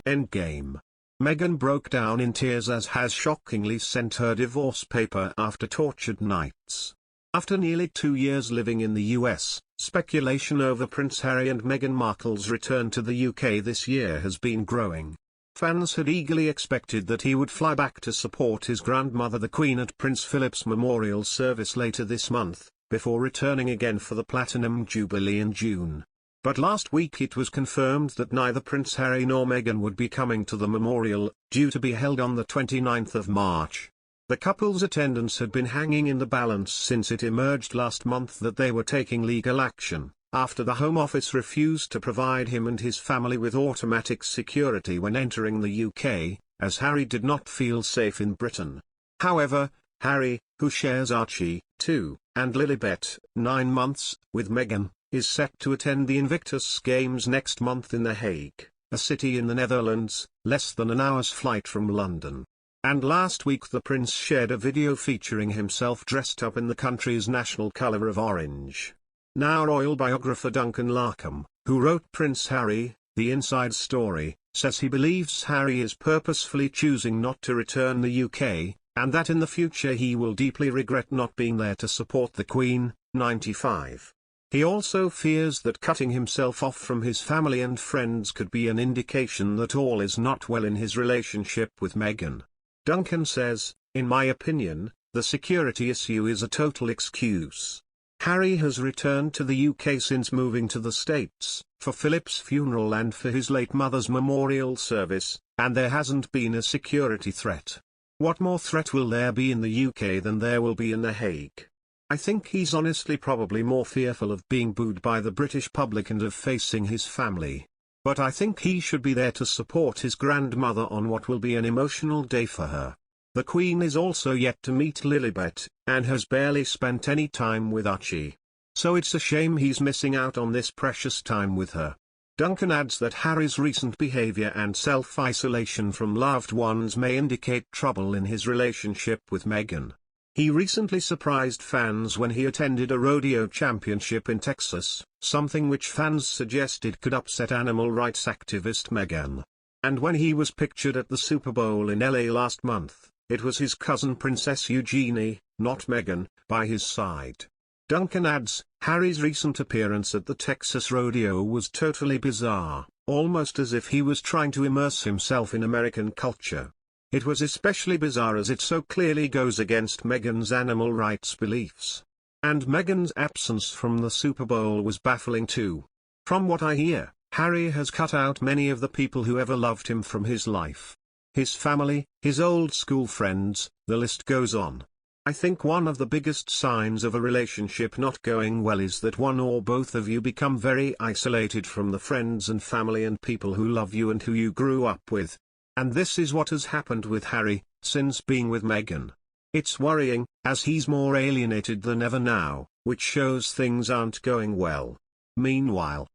Endgame. Meghan broke down in tears as has shockingly sent her divorce paper after tortured nights. After nearly 2 years living in the US, speculation over Prince Harry and Meghan Markle's return to the UK this year has been growing. Fans had eagerly expected that he would fly back to support his grandmother the Queen at Prince Philip's memorial service later this month, before returning again for the Platinum Jubilee in June. But last week it was confirmed that neither Prince Harry nor Meghan would be coming to the memorial, due to be held on the 29th of March. The couple's attendance had been hanging in the balance since it emerged last month that they were taking legal action, after the Home Office refused to provide him and his family with automatic security when entering the UK, as Harry did not feel safe in Britain. However, Harry, who shares Archie, 2, and Lilibet, 9 months, with Meghan, is set to attend the Invictus Games next month in The Hague, a city in the Netherlands, less than an hour's flight from London. And last week the prince shared a video featuring himself dressed up in the country's national colour of orange. Now royal biographer Duncan Larkham, who wrote Prince Harry, The Inside Story, says he believes Harry is purposefully choosing not to return the UK, and that in the future he will deeply regret not being there to support the Queen, 95. He also fears that cutting himself off from his family and friends could be an indication that all is not well in his relationship with Meghan. Duncan says, "In my opinion, the security issue is a total excuse. Harry has returned to the UK since moving to the States, for Philip's funeral and for his late mother's memorial service, and there hasn't been a security threat. What more threat will there be in the UK than there will be in The Hague? I think he's honestly probably more fearful of being booed by the British public and of facing his family. But I think he should be there to support his grandmother on what will be an emotional day for her. The Queen is also yet to meet Lilibet, and has barely spent any time with Archie. So it's a shame he's missing out on this precious time with her." Duncan adds that Harry's recent behavior and self-isolation from loved ones may indicate trouble in his relationship with Meghan. He recently surprised fans when he attended a rodeo championship in Texas, something which fans suggested could upset animal rights activist Meghan. And when he was pictured at the Super Bowl in LA last month, it was his cousin Princess Eugenie, not Meghan, by his side. Duncan adds, Harry's recent appearance at the Texas rodeo was totally bizarre, almost as if he was trying to immerse himself in American culture. It was especially bizarre as it so clearly goes against Meghan's animal rights beliefs. And Meghan's absence from the Super Bowl was baffling too. From what I hear, Harry has cut out many of the people who ever loved him from his life. His family, his old school friends, the list goes on. I think one of the biggest signs of a relationship not going well is that one or both of you become very isolated from the friends and family and people who love you and who you grew up with. And this is what has happened with Harry, since being with Meghan. It's worrying, as he's more alienated than ever now, which shows things aren't going well. Meanwhile,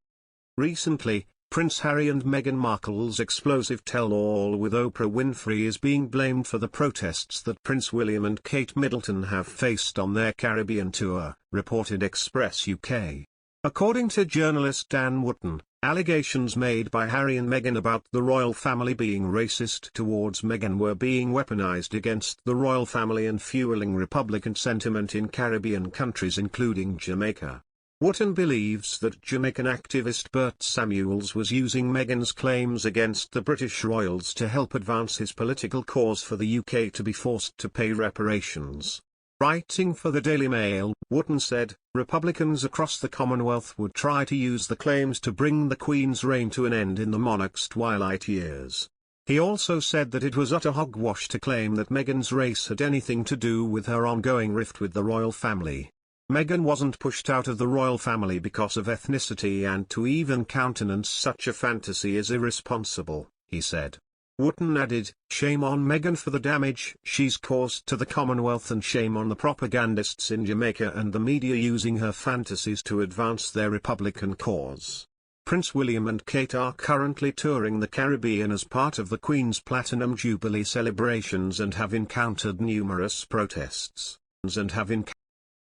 recently, Prince Harry and Meghan Markle's explosive tell-all with Oprah Winfrey is being blamed for the protests that Prince William and Kate Middleton have faced on their Caribbean tour, reported Express UK. According to journalist Dan Wootton, allegations made by Harry and Meghan about the royal family being racist towards Meghan were being weaponized against the royal family and fueling Republican sentiment in Caribbean countries including Jamaica. Wootton believes that Jamaican activist Bert Samuels was using Meghan's claims against the British royals to help advance his political cause for the UK to be forced to pay reparations. Writing for the Daily Mail, Wootton said, Republicans across the Commonwealth would try to use the claims to bring the Queen's reign to an end in the monarch's twilight years. He also said that it was utter hogwash to claim that Meghan's race had anything to do with her ongoing rift with the royal family. Meghan wasn't pushed out of the royal family because of ethnicity, and to even countenance such a fantasy is irresponsible, he said. Wootton added, shame on Meghan for the damage she's caused to the Commonwealth, and shame on the propagandists in Jamaica and the media using her fantasies to advance their Republican cause. Prince William and Kate are currently touring the Caribbean as part of the Queen's Platinum Jubilee celebrations and have encountered numerous protests.